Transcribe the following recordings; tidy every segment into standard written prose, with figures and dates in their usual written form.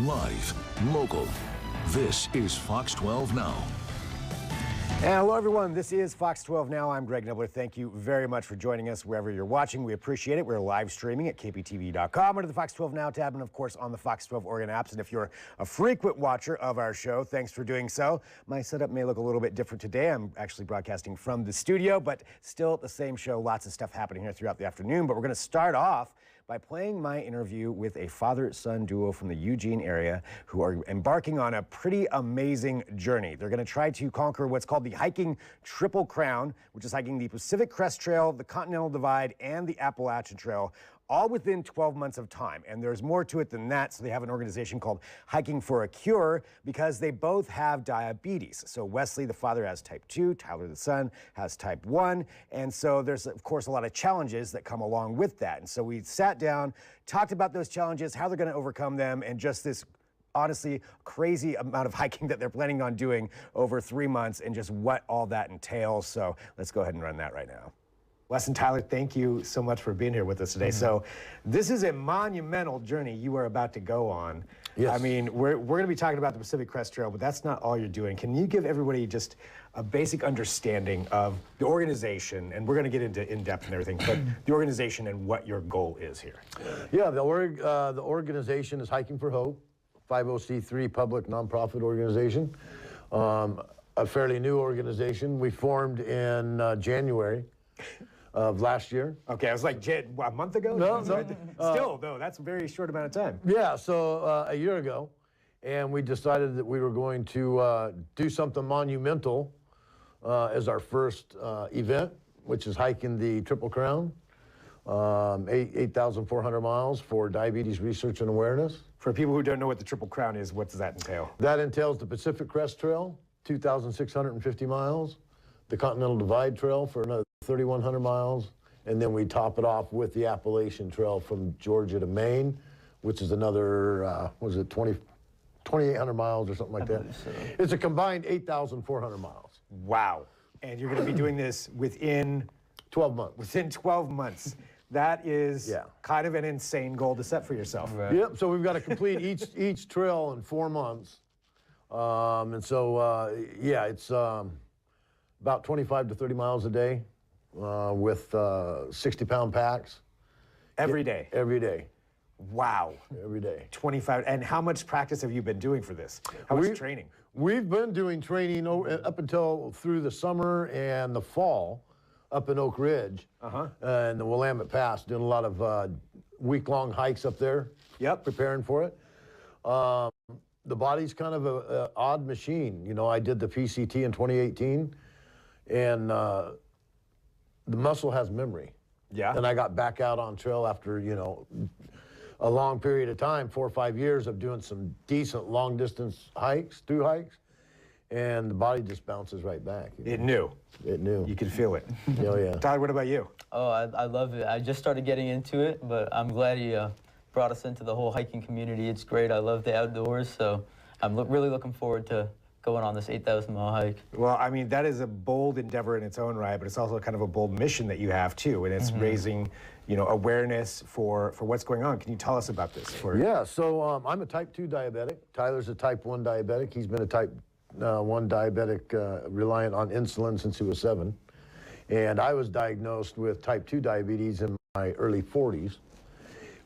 Live, local. This is Fox 12 Now. And hello, everyone. This is Fox 12 Now. I'm Greg Nibbler. Thank you very much for joining us wherever you're watching. We appreciate it. We're live streaming at KPTV.com under the Fox 12 Now tab and, of course, on the Fox 12 Oregon apps. And if you're a frequent watcher of our show, thanks for doing so. My setup may look a little bit different today. I'm actually broadcasting from the studio, but still the same show. Lots of stuff happening here throughout the afternoon. But we're going to start off by playing my interview with a father-son duo from the Eugene area who are embarking on a pretty amazing journey. They're going to try to conquer what's called the hiking Triple Crown, which is hiking the Pacific Crest Trail, the Continental Divide, and the Appalachian Trail, all within 12 months of time. And there's more to it than that. So they have an organization called Hiking for a Cure because they both have diabetes. So Wesley, the father, has type 2. Tyler, the son, has type 1. And so there's, of course, a lot of challenges that come along with that. And so we sat down, talked about those challenges, how they're going to overcome them, and just this honestly crazy amount of hiking that they're planning on doing over 3 months and just what all that entails. So let's go ahead and run that right now. Wes and Tyler, thank you so much for being here with us today. So this is a monumental journey you are about to go on. Yes. I mean, we're going to be talking about the Pacific Crest Trail, but that's not all you're doing. Can you give everybody just a basic understanding of the organization, and we're going to get into in-depth and everything, but the organization and what your goal is here? Yeah, the organization is Hiking for Hope, 50c3 public nonprofit organization. A fairly new organization. We formed in January of last year. Okay, I was like, a month ago? No. Still, though, that's a very short amount of time. Yeah, so a year ago, and we decided that we were going to do something monumental as our first event, which is hiking the Triple Crown, 8,400 miles for diabetes research and awareness. For people who don't know what the Triple Crown is, what does that entail? That entails the Pacific Crest Trail, 2,650 miles, the Continental Divide Trail for another 3,100 miles, and then we top it off with the Appalachian Trail from Georgia to Maine, which is another, 2,800 miles or something like that. So. It's a combined 8,400 miles. Wow. And you're going to be doing this within 12 months. Within 12 months. That is kind of an insane goal to set for yourself. Right. Yep, so we've got to complete each trail in 4 months. And so, yeah, it's about 25 to 30 miles a day with 60-pound packs. Every day? Every day. Wow. Every day. 25. And how much practice have you been doing for this? How much training? We've been doing training up until through the summer and the fall up in Oak Ridge and the Willamette Pass, doing a lot of week-long hikes up there. Yep. Preparing for it. The body's kind of an odd machine. You know, I did the PCT in 2018, and the muscle has memory. Yeah. And I got back out on trail after, you know, a long period of time, 4 or 5 years of doing some decent long-distance hikes, through hikes, and the body just bounces right back. It knew. It knew. You could feel it. Oh, yeah. Tyler, what about you? Oh, I love it. I just started getting into it, but I'm glad you brought us into the whole hiking community. It's great. I love the outdoors, so I'm really looking forward to going on this 8,000-mile hike. Well, I mean, that is a bold endeavor in its own right, but it's also kind of a bold mission that you have, too, and it's raising, you know, awareness for what's going on. Can you tell us about this? Yeah, so I'm a type 2 diabetic. Tyler's a type 1 diabetic. He's been a type 1 diabetic reliant on insulin since he was 7. And I was diagnosed with type 2 diabetes in my early 40s,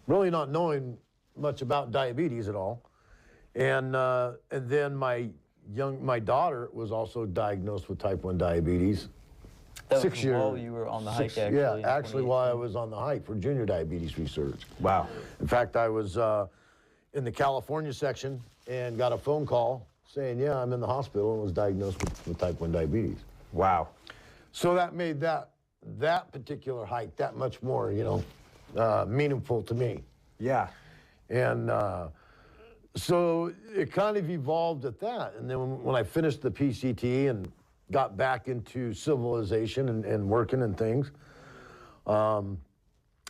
really not knowing much about diabetes at all. And then my daughter was also diagnosed with type 1 diabetes. That 6 was years. while you were on the hike, actually. Yeah, actually while I was on the hike for junior diabetes research. Wow. In fact, I was in the California section and got a phone call saying, yeah, I'm in the hospital and was diagnosed with type 1 diabetes. Wow. So that made that particular hike that much more, you know, meaningful to me. Yeah. And so it kind of evolved at that. And then when I finished the PCT and got back into civilization and working and things,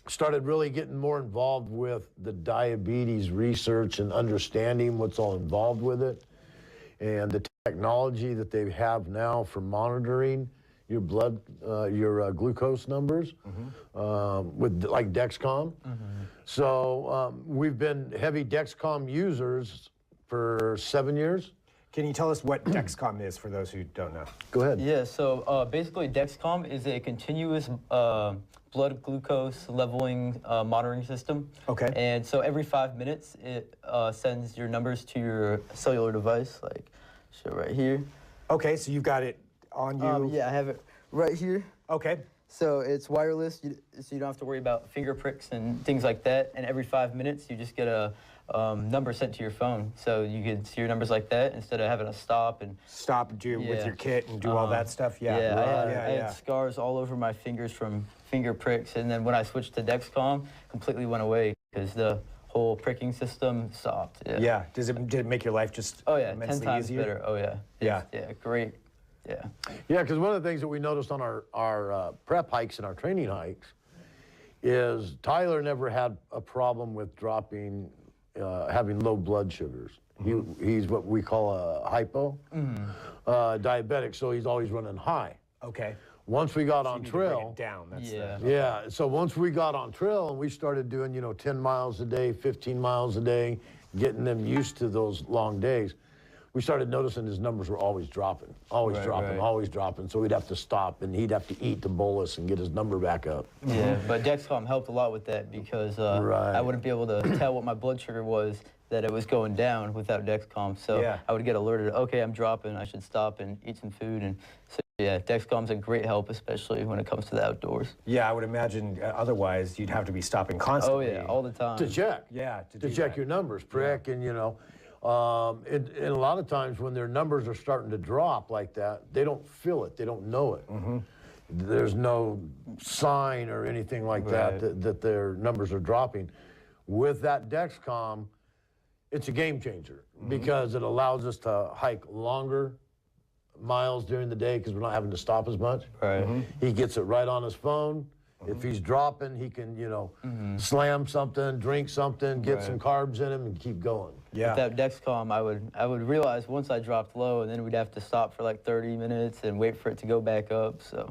started really getting more involved with the diabetes research and understanding what's all involved with it. And the technology that they have now for monitoring your blood, your glucose numbers with like Dexcom. So we've been heavy Dexcom users for 7 years. Can you tell us what Dexcom is for those who don't know? Go ahead. Yeah, so basically Dexcom is a continuous blood glucose leveling monitoring system. Okay. And so every 5 minutes, it sends your numbers to your cellular device, like, so right here. Okay, so you've got it on you. Yeah, I have it right here. Okay. So it's wireless, so you don't have to worry about finger pricks and things like that. And every 5 minutes, you just get a number sent to your phone. So you can see your numbers like that instead of having to stop and do with your kit and do all that stuff. Yeah. Yeah, I had scars all over my fingers from finger pricks. And then when I switched to Dexcom, completely went away because the whole pricking system stopped. Yeah. Did it make your life just immensely 10 times easier? better. Oh, yeah. Yeah. Yeah, great. Yeah. Yeah, because one of the things that we noticed on our prep hikes and our training hikes is Tyler never had a problem with dropping, having low blood sugars. He's what we call a hypo diabetic, so he's always running high. Okay. Once we got So on you need to bring trail, it down. That's yeah. So once we got on trail and we started doing, 10 miles a day, 15 miles a day, getting them used to those long days, we started noticing his numbers were always dropping, always dropping. So we'd have to stop and he'd have to eat the bolus and get his number back up. Yeah, but Dexcom helped a lot with that because I wouldn't be able to tell what my blood sugar was, that it was going down without Dexcom. So I would get alerted, okay, I'm dropping, I should stop and eat some food. And so yeah, Dexcom's a great help, especially when it comes to the outdoors. Yeah, I would imagine otherwise you'd have to be stopping constantly. Oh yeah, all the time. To check. Yeah, to check your numbers, prick, and and a lot of times when their numbers are starting to drop like that, they don't feel it, they don't know it. There's no sign or anything like that their numbers are dropping. With that Dexcom, it's a game changer because it allows us to hike longer miles during the day because we're not having to stop as much. Right. He gets it right on his phone. If he's dropping, he can, slam something, drink something, get some carbs in him, and keep going. Yeah. Without Dexcom, I would realize once I dropped low, and then we'd have to stop for like 30 minutes and wait for it to go back up. So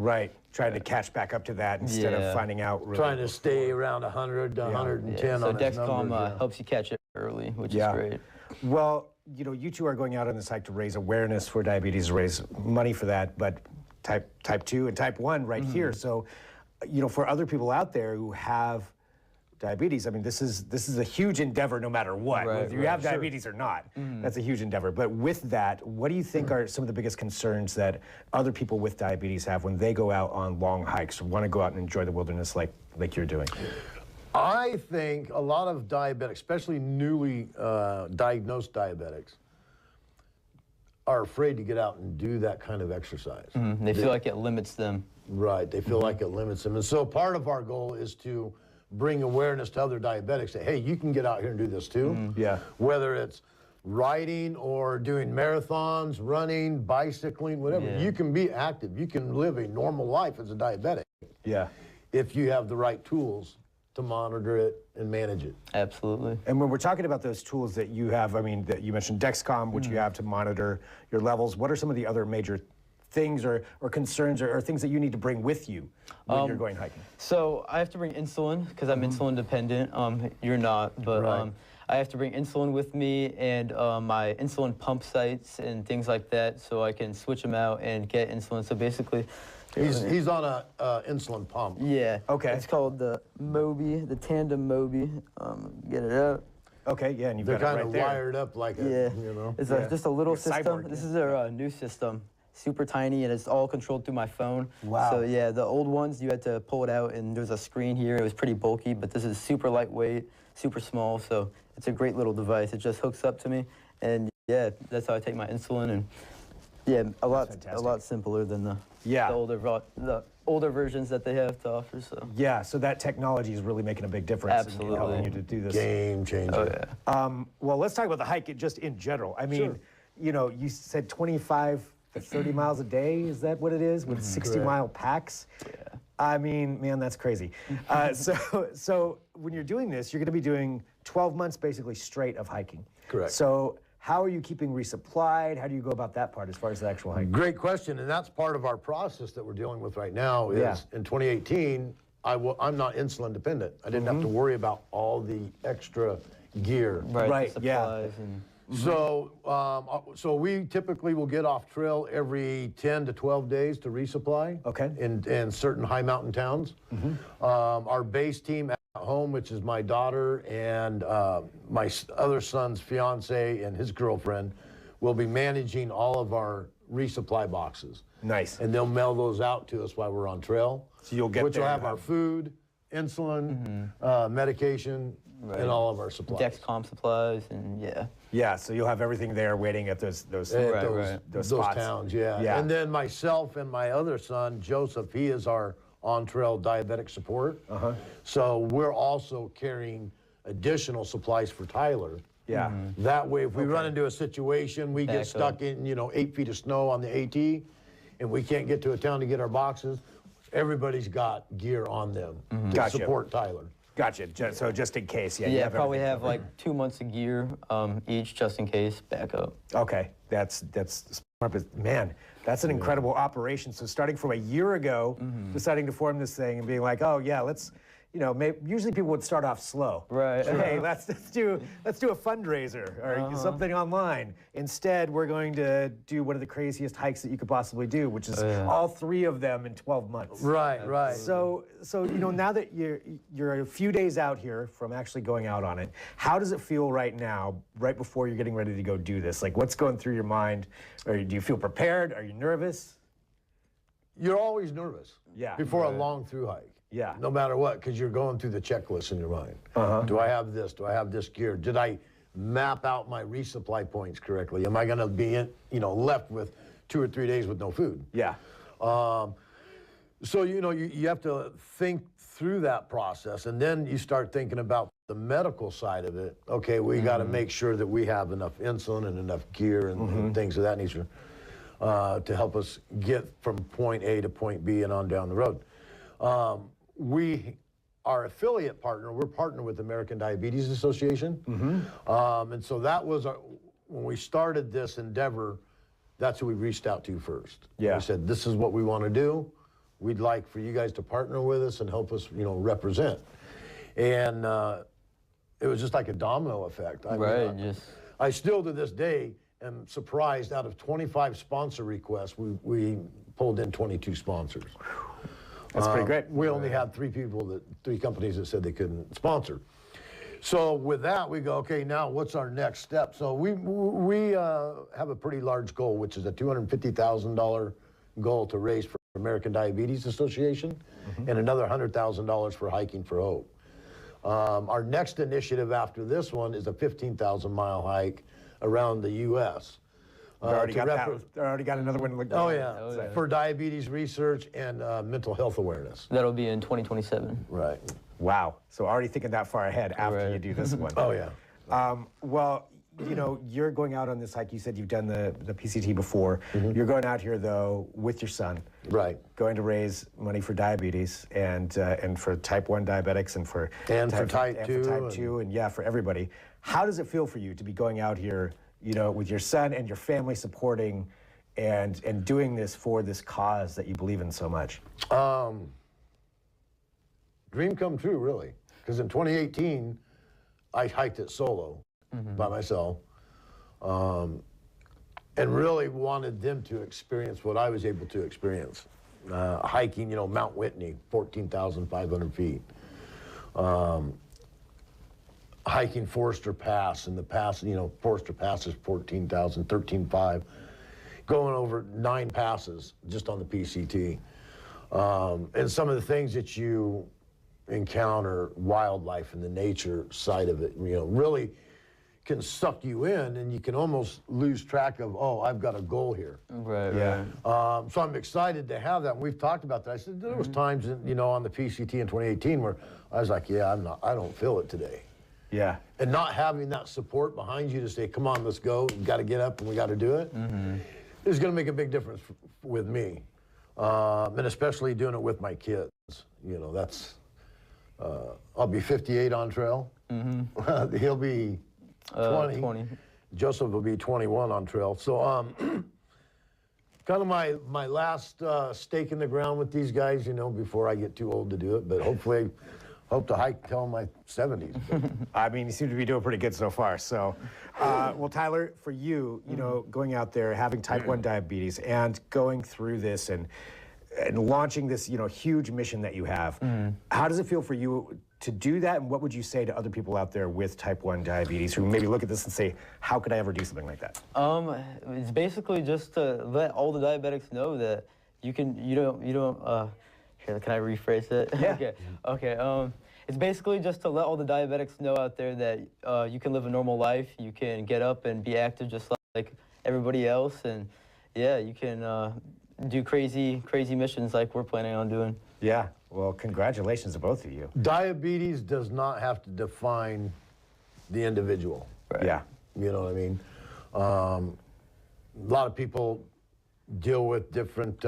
trying to catch back up to that instead of finding out. Really trying to stay around 100 to 110 so on his Dexcom numbers, helps you catch it early, which is great. Well, you two are going out on this hike to raise awareness for diabetes, raise money for that, but type 2 and type 1 right here. So, for other people out there who have diabetes, I mean, this is a huge endeavor no matter what. Whether you have diabetes or not, that's a huge endeavor. But with that, what do you think are some of the biggest concerns that other people with diabetes have when they go out on long hikes or want to go out and enjoy the wilderness like you're doing? I think a lot of diabetics, especially newly diagnosed diabetics, are afraid to get out and do that kind of exercise. They feel like it limits them. Right, they feel like it limits them. And so part of our goal is to bring awareness to other diabetics, say, hey, you can get out here and do this too. Yeah. Whether it's riding or doing marathons, running, bicycling, whatever. You can be active. You can live a normal life as a diabetic. Yeah. If you have the right tools to monitor it and manage it. Absolutely. And when we're talking about those tools that you have, I mean, that you mentioned Dexcom, which you have to monitor your levels, what are some of the other major things or concerns or things that you need to bring with you when you're going hiking? So I have to bring insulin because I'm insulin dependent. You're not, but I have to bring insulin with me and my insulin pump sites and things like that so I can switch them out and get insulin. So basically, He's on a insulin pump. yeah. Okay. It's called the Mobi, the Tandem Mobi. Get it out. Okay, yeah, and you've They're got it kind right of there. wired up like a, It's Yeah. just a little Like a system. cyborg, This is their new system. Super tiny, and it's all controlled through my phone. Wow. So yeah, the old ones, you had to pull it out, and there's a screen here. It was pretty bulky, but this is super lightweight, super small, so it's a great little device. It just hooks up to me, and yeah, that's how I take my insulin, and yeah, a lot simpler than the older versions that they have to offer. So Yeah, so that technology is really making a big difference in Absolutely. helping you to do this. game changer. oh yeah. Well, let's talk about the hike just in general. I mean, you said 25 to 30 miles a day. Is that what it is with 60-mile packs? Yeah. I mean, man, that's crazy. So when you're doing this, you're going to be doing 12 months basically straight of hiking. Correct. So How are you keeping resupplied? How do you go about that part as far as the actual hike? Great question, and that's part of our process that we're dealing with right now is Yeah. in 2018, I'm not insulin dependent. I didn't have to worry about all the extra gear. Right, the yeah. supplies and So we typically will get off trail every 10 to 12 days to resupply. Okay. In certain high mountain towns. Our base team at home, which is my daughter and my other son's fiance and his girlfriend, will be managing all of our resupply boxes. Nice. And they'll mail those out to us while we're on trail. So you'll get which will there have and our have- food, insulin, medication, and all of our supplies. Dexcom supplies and yeah. Yeah, so you'll have everything there waiting at those At Right. those those spots. towns, yeah. Yeah. And then myself and my other son, Joseph, he is our on-trail diabetic support. So we're also carrying additional supplies for Tyler. Yeah. That way, if we run into a situation, we get Back up. stuck in, 8 feet of snow on the AT, and we can't get to a town to get our boxes, everybody's got gear on them to Gotcha. support Tyler. Gotcha. So just in case, you Yeah, have probably everything have covered. like 2 months of gear each just in case backup. Okay, that's smart, but man, that's an incredible operation. So starting from a year ago, deciding to form this thing and being like, oh yeah, let's, usually people would start off slow. Right. Hey, let's do a fundraiser or something online. Instead, we're going to do one of the craziest hikes that you could possibly do, which is all 3 of them in 12 months. Right. So now that you're a few days out here from actually going out on it, how does it feel right now, right before you're getting ready to go do this? Like, what's going through your mind? Or do you feel prepared? Are you nervous? You're always nervous Yeah. before a long through hike. Yeah. No matter what, because you're going through the checklist in your mind. Do I have this? Do I have this gear? Did I map out my resupply points correctly? Am I going to be left with 2 or 3 days with no food? Yeah. So, you have to think through that process, and then you start thinking about the medical side of it. Okay, we got to make sure that we have enough insulin and enough gear and things of that nature to help us get from point A to point B and on down the road. Our affiliate partner, we're partnered with the American Diabetes Association. And so that was when we started this endeavor, that's who we reached out to first. Yeah. We said, this is what we want to do. We'd like for you guys to partner with us and help us, represent. And it was just like a domino effect. I still to this day am surprised. Out of 25 sponsor requests, we pulled in 22 sponsors. That's pretty great. We only had 3 companies that said they couldn't sponsor. So with that, we go, okay, now what's our next step? So we have a pretty large goal, which is a $250,000 goal to raise for American Diabetes Association and another $100,000 for Hiking for Hope. Our next initiative after this one is a 15,000-mile hike around the U.S. Already got another one. Oh, yeah, for diabetes research and mental health awareness. That'll be in 2027. Right. Wow. So already thinking that far ahead after you do this one. Oh, yeah. Well, you're going out on this hike. You said you've done the PCT before. You're going out here, though, with your son. Right. Going to raise money for diabetes and for Type 1 diabetics and for Type 2 and yeah, for everybody. How does it feel for you to be going out here, with your son and your family supporting and doing this for this cause that you believe in so much? Dream come true, really. Because in 2018, I hiked it solo by myself and really wanted them to experience what I was able to experience. Hiking, Mount Whitney, 14,500 feet. Hiking Forester Pass, and the pass, Forester Pass is 13,500. Going over 9 passes just on the PCT. And some of the things that you encounter, wildlife and the nature side of it, really can suck you in, and you can almost lose track of, oh, I've got a goal here. Right. So I'm excited to have that. We've talked about that. I said there was times, on the PCT in 2018 where I was like, yeah, I don't feel it today. Yeah. And not having that support behind you to say, come on, let's go, you got to get up and we got to do it, is going to make a big difference with me. And especially doing it with my kids. That's, I'll be 58 on trail. He'll be 20. Joseph will be 21 on trail. So kind of my last stake in the ground with these guys, you know, before I get too old to do it. But hopefully, hope to hike till my 70s. I mean, you seem to be doing pretty good so far. So, well, Tyler, for you, you know, going out there, having type 1 diabetes and going through this and launching this, you know, huge mission that you have, how does it feel for you to do that? And what would you say to other people out there with type 1 diabetes who maybe look at this and say, how could I ever do something like that? It's basically just to let all the diabetics know that you don't, here, can I rephrase it? Yeah. Okay. It's basically just to let all the diabetics know out there that you can live a normal life, you can get up and be active just like everybody else, and yeah, you can do crazy missions like we're planning on doing. Yeah, well, congratulations to both of you. Diabetes does not have to define the individual. Right. Yeah. You know what I mean? A lot of people deal with different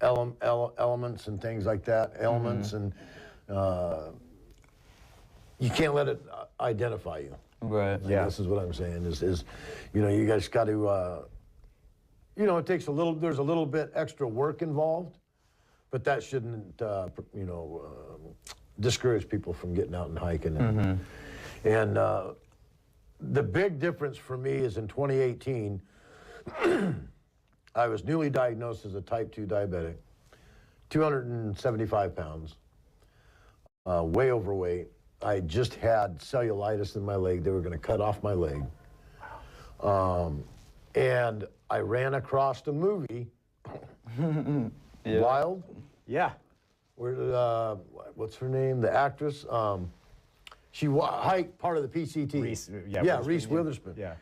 elements and things like that, ailments, and you can't let it identify you. Right. And Yeah. this is what I'm saying is you know, you guys got to, you know, it takes there's a little bit extra work involved, but that shouldn't, you know, discourage people from getting out and hiking. And the big difference for me is in 2018, I was newly diagnosed as a type 2 diabetic, 275 pounds, way overweight. I just had cellulitis in my leg. They were going to cut off my leg. And I ran across a movie, Yeah. Wild. Yeah. Where what's her name? The actress. She hiked part of the PCT. Reese Witherspoon. Yeah.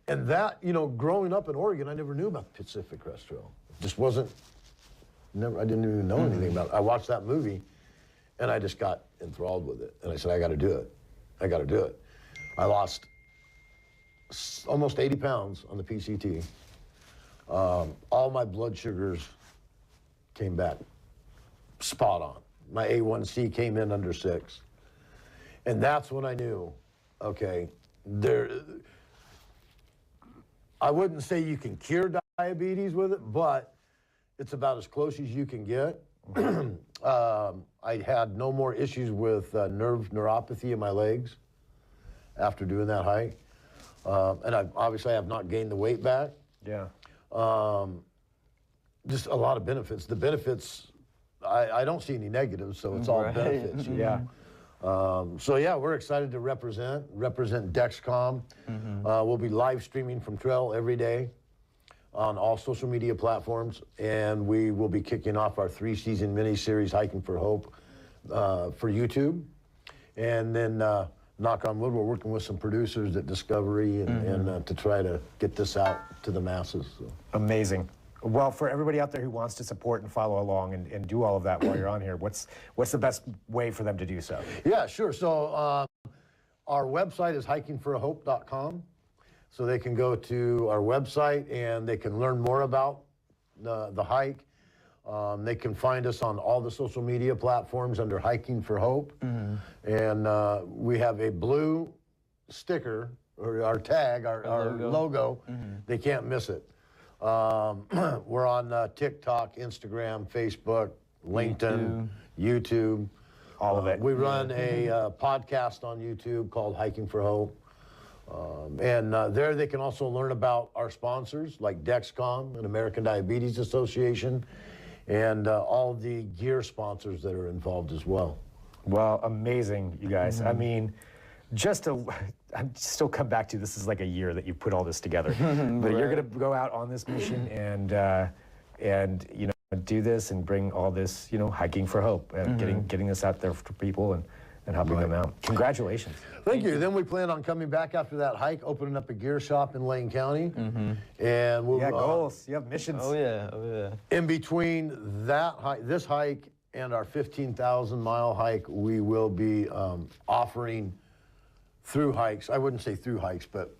And that, you know, growing up in Oregon, I never knew about the Pacific Crest Trail. Just wasn't. I didn't even know anything about it. I watched that movie, and I just got enthralled with it. And I said, I got to do it. I got to do it. I lost almost 80 pounds on the PCT. All my blood sugars came back spot on. My A1C came in under 6. And that's when I knew, okay, I wouldn't say you can cure diabetes with it, but it's about as close as you can get. I had no more issues with neuropathy in my legs after doing that hike. And obviously I have not gained the weight back. Yeah. Just a lot of benefits. The benefits, I don't see any negatives, so it's all benefits. You know? Yeah. So yeah, we're excited to represent Dexcom. We'll be live streaming from Trail every day on all social media platforms, and we will be kicking off our 3-season mini-series, Hiking for Hope, for YouTube. And then, knock on wood, we're working with some producers at Discovery and to try to get this out to the masses. So. Amazing. Well, for everybody out there who wants to support and follow along and do all of that while you're on here, what's the best way for them to do so? Yeah, sure. So our website is hikingforahope.com. So they can go to our website and they can learn more about the hike. They can find us on all the social media platforms under Hiking for Hope. And we have a blue sticker, or our tag, our logo. They can't miss it. We're on TikTok, Instagram, Facebook, LinkedIn, YouTube. All of it. We run a podcast on YouTube called Hiking for Hope. And there they can also learn about our sponsors like Dexcom and American Diabetes Association and all the gear sponsors that are involved as well. Well, amazing, you guys. I mean, I'm still come back to this is like a year that you put all this together. But you're going to go out on this mission and you know, do this and bring all this, you know, hiking for hope and getting this out there for people and helping them out. Congratulations. Thank you. Then we plan on coming back after that hike, opening up a gear shop in Lane County. And we'll goals. You have missions. Oh yeah. In between that hike, this hike and our 15,000-mile hike, we will be offering through hikes. I wouldn't say through hikes, but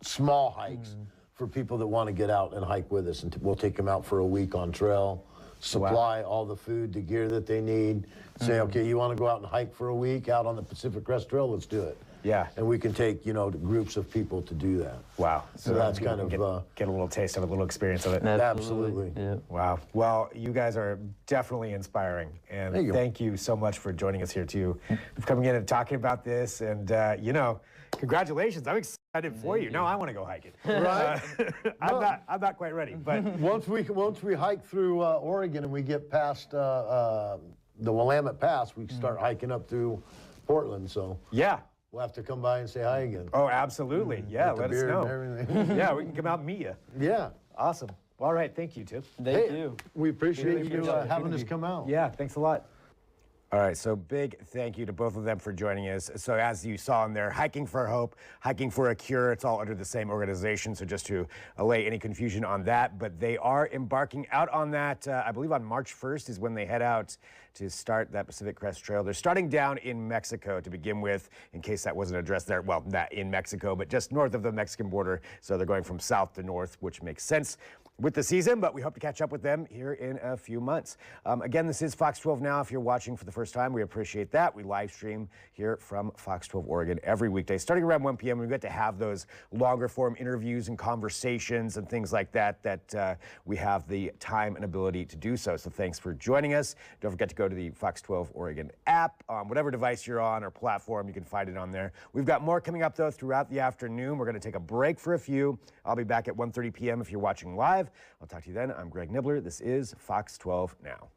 small hikes for people that want to get out and hike with us. And we'll take them out for a week on trail, supply all the food, the gear that they need. Say, okay, you want to go out and hike for a week out on the Pacific Crest Trail? Let's do it. Yeah. And we can take, you know, groups of people to do that. Wow. So that's kind of get a little taste of it, a little experience of it. Absolutely. Yeah. Wow. Well, you guys are definitely inspiring, and thank you so much for joining us here too, for coming in and talking about this. And you know, congratulations! I'm excited for you. Now I want to go hiking. Right? I'm not quite ready, but once we hike through Oregon and we get past the Willamette Pass, we can start hiking up through Portland. So yeah. we'll have to come by and say hi again. Oh, absolutely. Yeah, With the let us beer know. and everything. Yeah, we can come out and meet you. Yeah. Awesome. All right, thank you, Tim. Thank you. We appreciate Really you appreciate the having us come out. Yeah, thanks a lot. All right, so big thank you to both of them for joining us. So as you saw in there, Hiking for Hope, Hiking for a Cure, it's all under the same organization, so just to allay any confusion on that. But they are embarking out on that, I believe on March 1st is when they head out to start that Pacific Crest Trail. They're starting down in Mexico to begin with, in case that wasn't addressed there. Well, not in Mexico, but just north of the Mexican border. So they're going from south to north, which makes sense with the season, but we hope to catch up with them here in a few months. Again, this is Fox 12 Now. If you're watching for the first time, we appreciate that. We live stream here from Fox 12 Oregon every weekday, starting around 1 p.m. We get to have those longer form interviews and conversations and things like that, we have the time and ability to do so. So thanks for joining us. Don't forget to go to the Fox 12 Oregon app, whatever device you're on or platform, you can find it on there. We've got more coming up though throughout the afternoon. We're gonna take a break for a few. I'll be back at 1:30 p.m. if you're watching live. I'll talk to you then. I'm Greg Nibbler. This is Fox 12 Now.